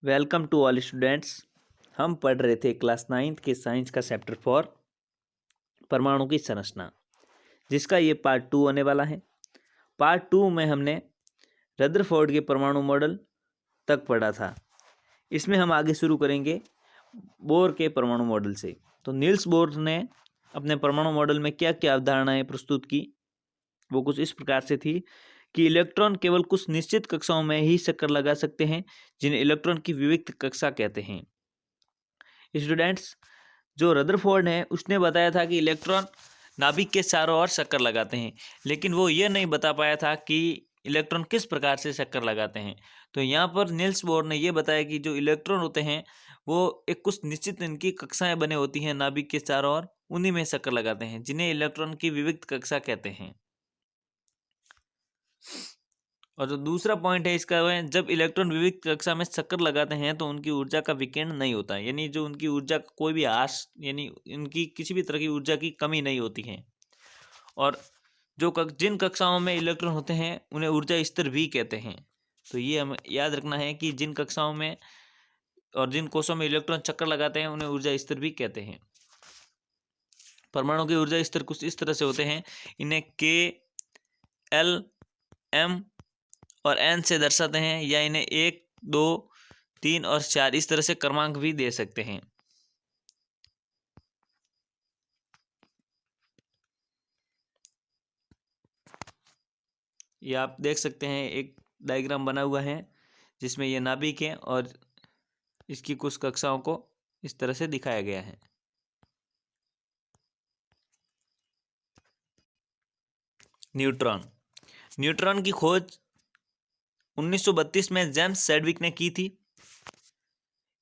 Welcome to all students. हम पढ़ रहे थे क्लास 9th के साइंस का चैप्टर 4 परमाणु की संरचना, जिसका ये पार्ट 2 होने वाला है। पार्ट 2 में हमने रदरफोर्ड के परमाणु मॉडल तक पढ़ा था। इसमें हम आगे शुरू करेंगे बोर के परमाणु मॉडल से। तो नील्स बोर ने अपने परमाणु मॉडल में क्या क्या अवधारणाएं प्रस्तुत की, वो कुछ इस प्रकार से थी कि इलेक्ट्रॉन केवल कुछ निश्चित कक्षाओं में ही चक्कर लगा सकते हैं, जिन्हें इलेक्ट्रॉन की विविक्त कक्षा कहते हैं। स्टूडेंट्स, जो रदरफोर्ड है उसने बताया था कि इलेक्ट्रॉन नाभिक के चारों ओर चक्कर लगाते हैं, लेकिन वो ये नहीं बता पाया था कि इलेक्ट्रॉन किस प्रकार से चक्कर लगाते हैं। तो यहाँ पर नील्स बोर ने ये बताया कि जो इलेक्ट्रॉन होते हैं वो एक कुछ निश्चित इनकी कक्षाएं बने होती हैं नाभिक के चारों ओर, उन्हीं में चक्कर लगाते हैं, जिन्हें इलेक्ट्रॉन की विविक्त कक्षा कहते हैं। और जो दूसरा पॉइंट है इसका, वह जब इलेक्ट्रॉन विविध कक्षा में चक्कर लगाते हैं तो उनकी ऊर्जा का विकिरण नहीं होता है, यानी जो उनकी ऊर्जा का कोई भी ह्रास, यानी उनकी किसी भी तरह की ऊर्जा की कमी नहीं होती है। और जिन कक्षाओं में इलेक्ट्रॉन होते हैं उन्हें ऊर्जा स्तर भी कहते हैं। तो ये हमें याद रखना है कि जिन कक्षाओं में और जिन कोषों में इलेक्ट्रॉन चक्कर लगाते हैं उन्हें ऊर्जा स्तर भी कहते हैं। परमाणु के ऊर्जा स्तर कुछ इस तरह से होते हैं, इन्हें के, एल, एम और एन से दर्शाते हैं, या इन्हें 1, 2, 3 और 4 इस तरह से क्रमांक भी दे सकते हैं। ये आप देख सकते हैं, एक डायग्राम बना हुआ है जिसमें ये नाभिक है और इसकी कुछ कक्षाओं को इस तरह से दिखाया गया है। न्यूट्रॉन की खोज 1932 में जेम्स चैडविक ने की थी।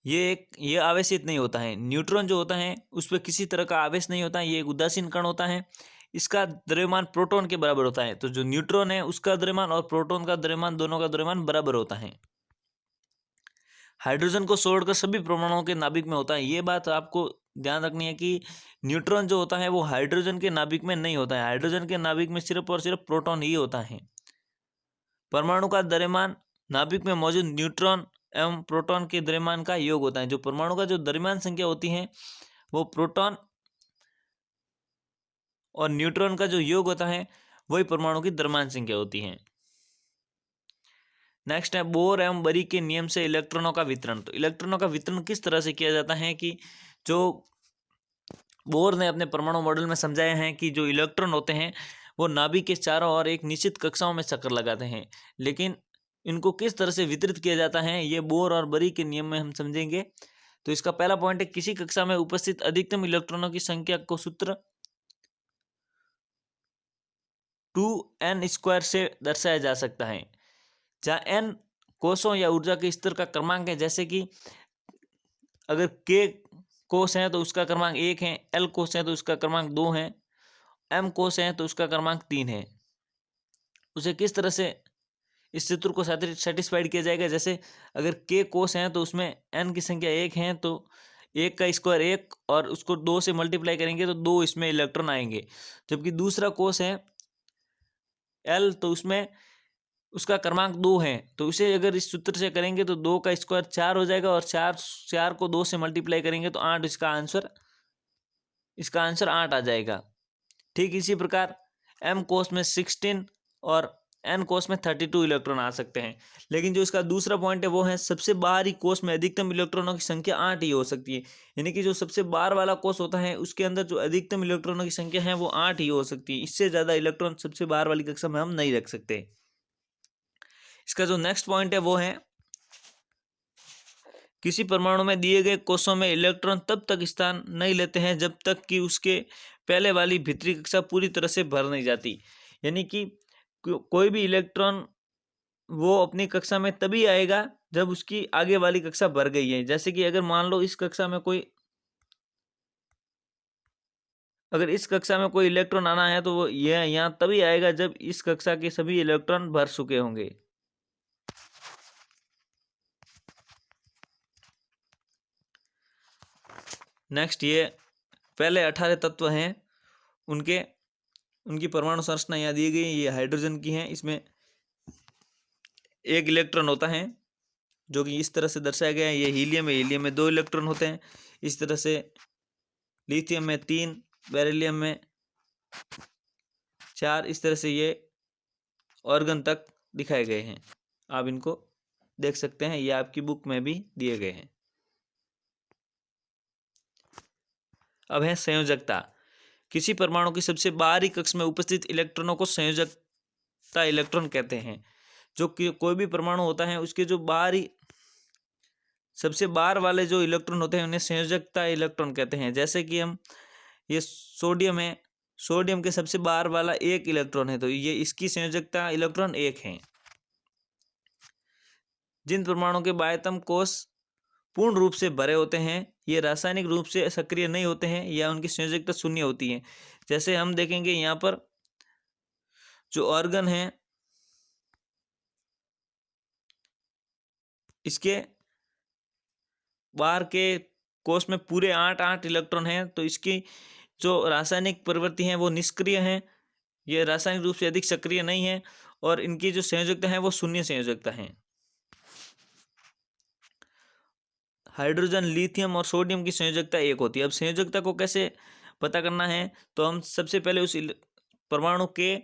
ये आवेशित नहीं होता है। न्यूट्रॉन जो होता है उस पर किसी तरह का आवेश नहीं होता है, ये एक उदासीन कण होता है। इसका द्रव्यमान प्रोटॉन के बराबर होता है। तो जो न्यूट्रॉन है उसका द्रव्यमान और प्रोटॉन का द्रव्यमान, दोनों का द्रव्यमान बराबर होता है। हाइड्रोजन को छोड़कर सभी परमाणुओं के नाभिक में होता है। ये बात आपको ध्यान रखनी है कि न्यूट्रॉन जो होता है वो हाइड्रोजन के नाभिक में नहीं होता है। हाइड्रोजन के नाभिक में सिर्फ और सिर्फ प्रोटॉन ही होता है। परमाणु का द्रव्यमान नाभिक में मौजूद न्यूट्रॉन एवं प्रोटॉन के द्रव्यमान का योग होता है। जो परमाणु का जो द्रव्यमान संख्या होती है वो प्रोटॉन और न्यूट्रॉन का जो योग होता है वही परमाणु की द्रव्यमान संख्या होती है। नेक्स्ट है बोर एवं बरी के नियम से इलेक्ट्रॉनों का वितरण। तो इलेक्ट्रॉनों का वितरण किस तरह से किया जाता है कि जो बोर ने अपने परमाणु मॉडल में समझाया है कि जो इलेक्ट्रॉन होते हैं वो नाभिक के चारों ओर एक निश्चित कक्षाओं में चक्कर लगाते हैं, लेकिन इनको किस तरह से वितरित किया जाता है ये बोर और बरी के नियम में हम समझेंगे। तो इसका पहला पॉइंट है, किसी कक्षा में उपस्थित अधिकतम इलेक्ट्रॉनों की संख्या को सूत्र 2n² से दर्शाया जा सकता है, जहाँ n कोषों या ऊर्जा के स्तर का क्रमांक है। जैसे कि अगर k कोष है तो उसका क्रमांक 1 है, l कोष है तो उसका क्रमांक 2 है, m कोष है तो उसका क्रमांक 3 है। उसे किस तरह से इस सूत्र को सेटिस्फाइड किया जाएगा, जैसे अगर k कोष हैं तो उसमें n की संख्या 1 है तो 1 का स्क्वायर 1 और उसको 2 से मल्टीप्लाई करेंगे तो 2 इसमें इलेक्ट्रॉन आएंगे। जबकि दूसरा कोष है l तो उसमें उसका क्रमांक 2 है, तो इसे अगर इस सूत्र से करेंगे तो 2 का स्क्वायर 4 हो जाएगा और 4 को 2 से मल्टीप्लाई करेंगे तो 8, इसका आंसर 8 आ जाएगा। ठीक इसी प्रकार m कोष में 16 और n कोष में 32 इलेक्ट्रॉन आ सकते हैं। लेकिन जो इसका दूसरा पॉइंट है वो है, सबसे बाहरी कोष में अधिकतम इलेक्ट्रॉनों की संख्या 8 ही हो सकती है। यानी कि जो सबसे बाहर वाला कोष होता है उसके अंदर जो अधिकतम इलेक्ट्रॉनों की संख्या है वो 8 ही हो सकती है। इससे ज़्यादा इलेक्ट्रॉन सबसे बाहर वाली कक्षा में हम नहीं रख सकते। इसका जो नेक्स्ट पॉइंट है वो है, किसी परमाणु में दिए गए कोषों में इलेक्ट्रॉन तब तक स्थान नहीं लेते हैं जब तक कि उसके पहले वाली भीतरी कक्षा पूरी तरह से भर नहीं जाती। यानी कि कोई भी इलेक्ट्रॉन वो अपनी कक्षा में तभी आएगा जब उसकी आगे वाली कक्षा भर गई है। जैसे कि अगर मान लो इस कक्षा में कोई इलेक्ट्रॉन आना है तो वो यह यहाँ तभी आएगा जब इस कक्षा के सभी इलेक्ट्रॉन भर चुके होंगे। नेक्स्ट, ये पहले 18 तत्व हैं, उनकी परमाणु संरचना यहाँ दी गई। ये हाइड्रोजन की है, इसमें एक इलेक्ट्रॉन होता है जो कि इस तरह से दर्शाया गया है। ये हीलियम है, हीलियम में 2 इलेक्ट्रॉन होते हैं इस तरह से, लिथियम में 3, बेरिलियम में 4, इस तरह से ये ऑर्गन तक दिखाए गए हैं। आप इनको देख सकते हैं, ये आपकी बुक में भी दिए गए हैं। अब है संयोजकता। किसी परमाणु की सबसे बाहरी कक्ष में उपस्थित इलेक्ट्रॉनों को संयोजकता इलेक्ट्रॉन कहते हैं। जो कि कोई भी परमाणु होता है उसके जो बाहरी सबसे बाहर वाले जो इलेक्ट्रॉन होते हैं उन्हें संयोजकता इलेक्ट्रॉन कहते हैं। जैसे कि हम ये सोडियम है, सोडियम के सबसे बाहर वाला 1 इलेक्ट्रॉन है, तो ये इसकी संयोजकता इलेक्ट्रॉन 1 है। जिन परमाणु के बाह्यतम कोष पूर्ण रूप से भरे होते हैं ये रासायनिक रूप से सक्रिय नहीं होते हैं या उनकी संयोजकता शून्य होती है। जैसे हम देखेंगे यहाँ पर जो ऑर्गन है इसके बाहर के कोष में पूरे 8 इलेक्ट्रॉन हैं, तो इसकी जो रासायनिक प्रवृत्ति है वो निष्क्रिय है, ये रासायनिक रूप से अधिक सक्रिय नहीं है और इनकी जो संयोजकता है वो शून्य संयोजकता है। हाइड्रोजन, लिथियम और सोडियम की संयोजकता 1 होती है। अब संयोजकता को कैसे पता करना है, तो हम सबसे पहले उस परमाणु के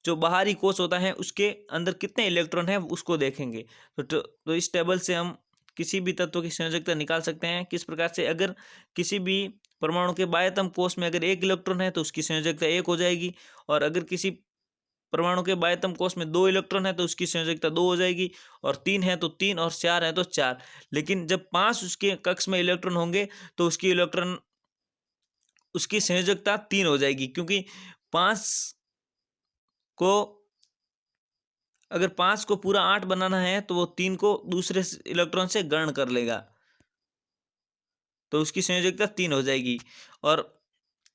जो बाहरी कोष होता है उसके अंदर कितने इलेक्ट्रॉन हैं उसको देखेंगे। तो इस टेबल से हम किसी भी तत्व की संयोजकता निकाल सकते हैं। किस प्रकार से, अगर किसी भी परमाणु के बाह्यतम कोष में अगर 1 इलेक्ट्रॉन है तो उसकी संयोजकता 1 हो जाएगी, और अगर किसी परमाणु के बाह्यतम कोष में 2 इलेक्ट्रॉन है तो उसकी संयोजकता 2 हो जाएगी, और 3 है तो 3, और 4 है तो 4। लेकिन जब 5 उसके कक्ष में इलेक्ट्रॉन होंगे तो उसकी संयोजकता 3 हो जाएगी, क्योंकि 5 को अगर 5 को पूरा 8 बनाना है तो वो 3 को दूसरे इलेक्ट्रॉन से ग्रहण कर लेगा, तो उसकी संयोजकता 3 हो जाएगी। और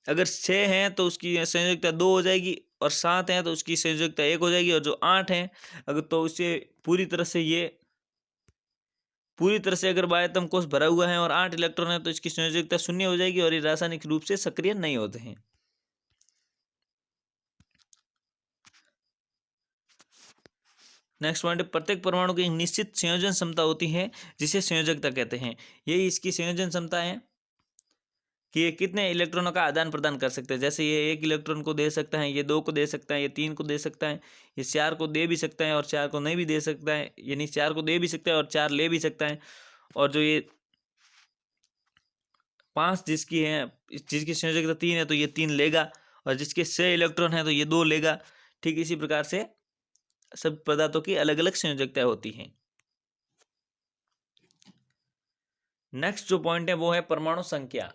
अगर 6 है तो उसकी संयोजकता 2 हो जाएगी, और 7 है तो उसकी संयोजकता 1 हो जाएगी, और जो 8 है अगर तो उसे पूरी तरह से अगर बाह्यतम कोष भरा हुआ है और 8 इलेक्ट्रॉन है तो इसकी संयोजकता 0 हो जाएगी और ये रासायनिक रूप से सक्रिय नहीं होते हैं। नेक्स्ट पॉइंट, प्रत्येक परमाणु की एक निश्चित संयोजन क्षमता होती है जिसे संयोजकता कहते हैं। यही इसकी संयोजन क्षमता है कि ये कितने इलेक्ट्रॉनों का आदान प्रदान कर सकते हैं। जैसे ये 1 इलेक्ट्रॉन को दे सकता है, ये 2 को दे सकता है, ये 3 को दे सकता है, ये 4 को दे भी सकता है और 4 को नहीं भी दे सकता है, यानी 4 को दे भी सकता है और 4 ले भी सकता है। और जो ये 5 जिसकी संयोजकता 3 है तो ये 3 लेगा, और जिसके 6 इलेक्ट्रॉन है तो ये 2 लेगा। ठीक इसी प्रकार से सब पदार्थों की अलग अलग संयोजकता होती हैं। नेक्स्ट जो पॉइंट है वो है परमाणु संख्या।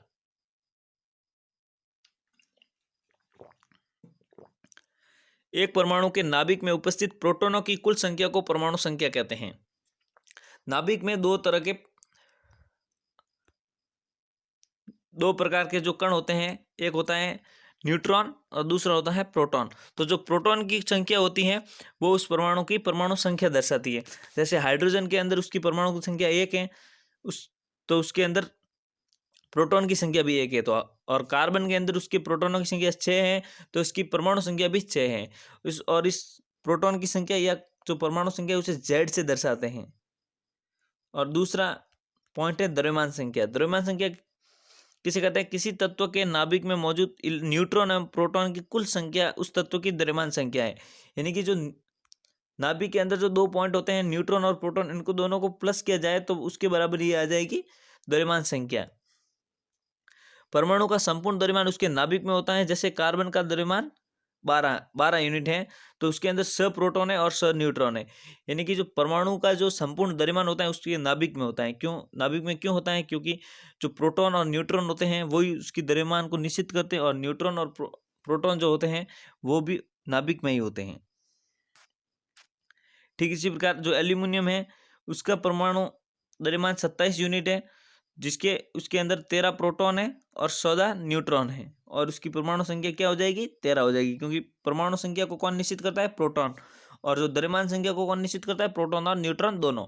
एक परमाणु के नाभिक में उपस्थित प्रोटॉनों की कुल संख्या को परमाणु संख्या कहते हैं। नाभिक में दो प्रकार के जो कण होते हैं, एक होता है न्यूट्रॉन और दूसरा होता है प्रोटॉन। तो जो प्रोटॉन की संख्या होती है वो उस परमाणु की परमाणु संख्या दर्शाती है। जैसे हाइड्रोजन के अंदर उसकी परमाणु की संख्या 1 है, तो उसके अंदर प्रोटॉन की संख्या भी 1 है। तो और कार्बन के अंदर उसके प्रोटॉनों की संख्या 6 है, तो इसकी परमाणु संख्या भी 6 है। इस प्रोटॉन की संख्या या जो परमाणु संख्या उसे Z से दर्शाते हैं। और दूसरा पॉइंट है द्रव्यमान संख्या। द्रव्यमान संख्या किसे कहते हैं, किसी तत्व के नाभिक में मौजूद न्यूट्रॉन एवं प्रोटॉन की कुल संख्या उस तत्व की द्रव्यमान संख्या है। यानी कि जो नाभिक के अंदर जो 2 पॉइंट होते हैं न्यूट्रॉन और प्रोटॉन, इनको दोनों को प्लस किया जाए तो उसके बराबर ये आ जाएगी द्रव्यमान संख्या। परमाणु का संपूर्ण द्रव्यमान उसके नाभिक में होता है। जैसे कार्बन का द्रव्यमान 12 यूनिट है, तो उसके अंदर 6 प्रोटॉन है और 6 न्यूट्रॉन है। यानी कि जो परमाणु का जो संपूर्ण द्रव्यमान होता है उसके नाभिक में होता है। क्यों नाभिक में क्यों होता है, क्योंकि जो प्रोटॉन और न्यूट्रॉन होते हैं वही उसकी द्रव्यमान को निश्चित करते हैं, और न्यूट्रॉन और प्रोटॉन जो होते हैं वो भी नाभिक में ही होते हैं। ठीक इसी प्रकार जो एल्यूमिनियम है उसका परमाणु द्रव्यमान 27 यूनिट है, उसके अंदर 13 प्रोटॉन है और 14 न्यूट्रॉन है, और उसकी परमाणु संख्या क्या हो जाएगी, 13 हो जाएगी। क्योंकि परमाणु संख्या को कौन निश्चित करता है, प्रोटॉन, और जो द्रव्यमान संख्या को कौन निश्चित करता है, प्रोटॉन और न्यूट्रॉन दोनों।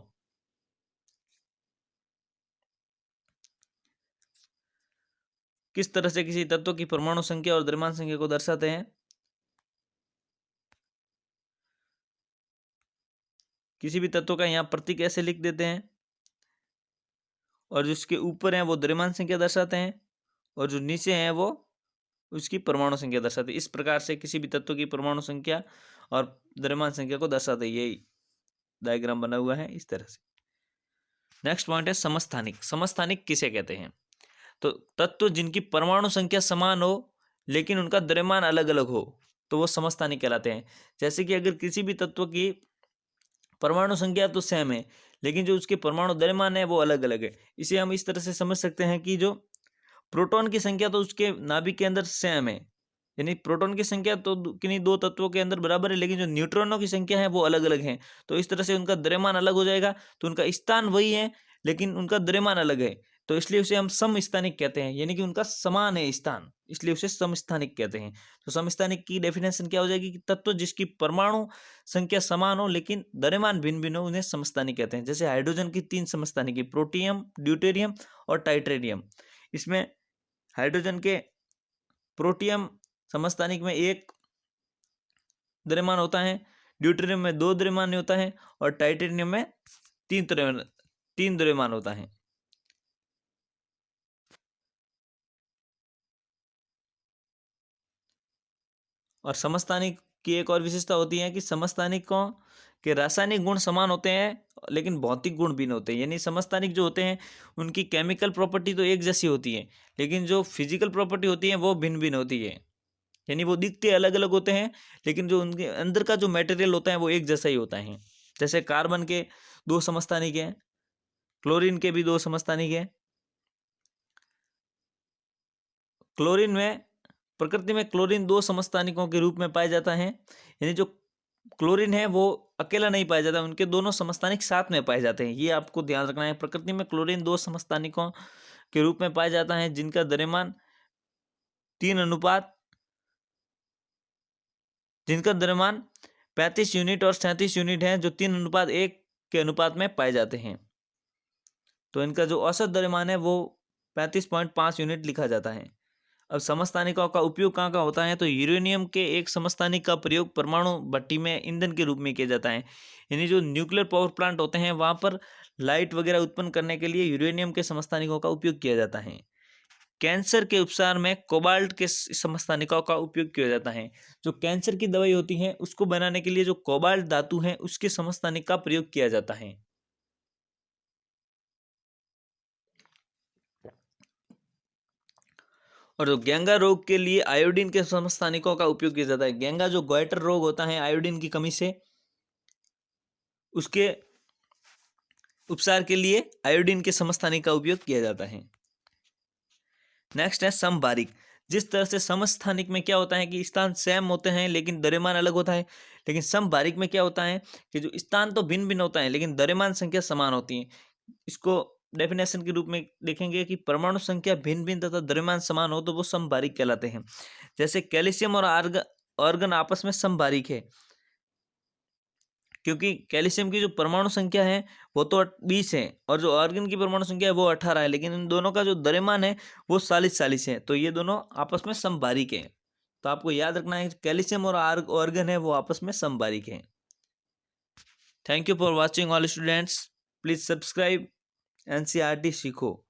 किस तरह से किसी तत्व की परमाणु संख्या और द्रव्यमान संख्या को दर्शाते हैं। किसी भी तत्व का यहाँ प्रतीक ऐसे लिख देते हैं, और जो इसके ऊपर हैं वो द्रव्यमान संख्या दर्शाते हैं, और जो नीचे हैं वो उसकी परमाणु संख्या दर्शाते हैं। इस प्रकार से किसी भी तत्व की परमाणु संख्या और द्रव्यमान संख्या को दर्शाते हैं। यही डायग्राम बना हुआ है इस तरह से। नेक्स्ट पॉइंट है समस्थानिक। समस्थानिक किसे कहते हैं? तो तत्व जिनकी परमाणु संख्या समान हो लेकिन उनका द्रव्यमान अलग अलग हो तो वो समस्थानिक कहलाते हैं। जैसे कि अगर किसी भी तत्व की परमाणु संख्या तो सेम है लेकिन जो उसके परमाणु द्रव्यमान है वो अलग अलग है। इसे हम इस तरह से समझ सकते हैं कि जो प्रोटॉन की संख्या तो उसके नाभिक के अंदर सेम है, यानी प्रोटॉन की संख्या तो किन्हीं दो तत्वों के अंदर बराबर है, लेकिन जो न्यूट्रॉनों की संख्या है वो अलग अलग है। तो इस तरह से उनका द्रव्यमान अलग हो जाएगा। तो उनका स्थान वही है लेकिन उनका द्रव्यमान अलग है, तो इसलिए उसे हम समस्थानिक कहते हैं, यानी कि उनका समान है स्थान, इसलिए उसे समस्थानिक कहते हैं। तो समस्थानिक की डेफिनेशन क्या हो जाएगी कि तत्व जिसकी परमाणु संख्या समान हो लेकिन द्रव्यमान भिन्न भिन्न हो उन्हें समस्थानिक कहते हैं। जैसे हाइड्रोजन की 3 समस्थानिक है, प्रोटियम, ड्यूटेरियम और टाइटेरियम। इसमें हाइड्रोजन के प्रोटियम समस्थानिक में 1 द्रव्यमान होता है, ड्यूटेरियम में 2 द्रव्यमान होता है और टाइटेनियम में 3 द्रव्यमान होता है। और समस्थानिक की एक और विशेषता होती है कि समस्थानिकों के रासायनिक गुण समान होते हैं लेकिन भौतिक गुण भिन्न होते हैं। यानी समस्थानिक जो होते हैं उनकी केमिकल प्रॉपर्टी तो एक जैसी होती है लेकिन जो फिजिकल प्रॉपर्टी होती है वो भिन्न भिन्न होती है। यानी वो दिखते अलग अलग होते हैं लेकिन जो उनके अंदर का जो मटेरियल होता है वो एक जैसा ही होता है। जैसे कार्बन के 2 समस्थानिक हैं, क्लोरीन के भी 2 समस्थानिक हैं। क्लोरीन में प्रकृति में क्लोरीन 2 समस्थानिकों के रूप में पाया जाता है, यानी जो क्लोरीन है वो अकेला नहीं पाया जाता, उनके दोनों समस्थानिक साथ में पाए जाते हैं। ये आपको ध्यान रखना है। प्रकृति में क्लोरीन 2 समस्थानिकों के रूप में पाया जाता है जिनका द्रव्यमान 35 यूनिट और 37 यूनिट है, जो 3:1 के अनुपात में पाए जाते हैं। तो इनका जो औसत द्रव्यमान है वो 35.5 यूनिट लिखा जाता है। अब समस्थानिकों का उपयोग कहाँ कहाँ होता है? तो यूरेनियम के एक समस्थानिक का प्रयोग परमाणु भट्टी में ईंधन के रूप में किया जाता है। यानी जो न्यूक्लियर पावर प्लांट होते हैं वहाँ पर लाइट वगैरह उत्पन्न करने के लिए यूरेनियम के समस्थानिकों का उपयोग किया जाता है। कैंसर के उपचार में कोबाल्ट के समस्थानिकों का उपयोग किया जाता है। जो कैंसर की दवाई होती है उसको बनाने के लिए जो कोबाल्ट धातु है उसके समस्थानिक का प्रयोग किया जाता है। और जो गेंगा रोग के लिए आयोडीन के समस्थानिकों का उपयोग किया जाता है। गेंगा जो गोइटर रोग होता है आयोडीन की कमी से, उसके उपचार के लिए आयोडीन के समस्थानिक का उपयोग किया जाता है। नेक्स्ट है समबारिक। जिस तरह से समस्थानिक में क्या होता है कि स्थान सेम होते हैं लेकिन द्रव्यमान अलग होता है, लेकिन समबारिक में क्या होता है कि जो स्थान तो भिन्न भिन्न होता है लेकिन द्रव्यमान संख्या समान होती है। इसको डेफिनेशन के रूप में देखेंगे कि परमाणु संख्या भिन्न भिन्न तथा द्रव्यमान समान हो तो वो समबारिक कहलाते हैं। जैसे कैल्शियम और आर्गन आपस में समबारिक है, क्योंकि कैल्शियम की जो परमाणु संख्या है वो तो 20 है और जो आर्गन की परमाणु संख्या है वो 18 है, लेकिन इन दोनों का जो द्रव्यमान है वो 40-40 है। तो ये दोनों आपस में समबारिक है। तो आपको याद रखना है कैल्शियम और आर्गन है वो आपस में समबारिक है। Thank you for watching all students. Please subscribe NCERT सीखो।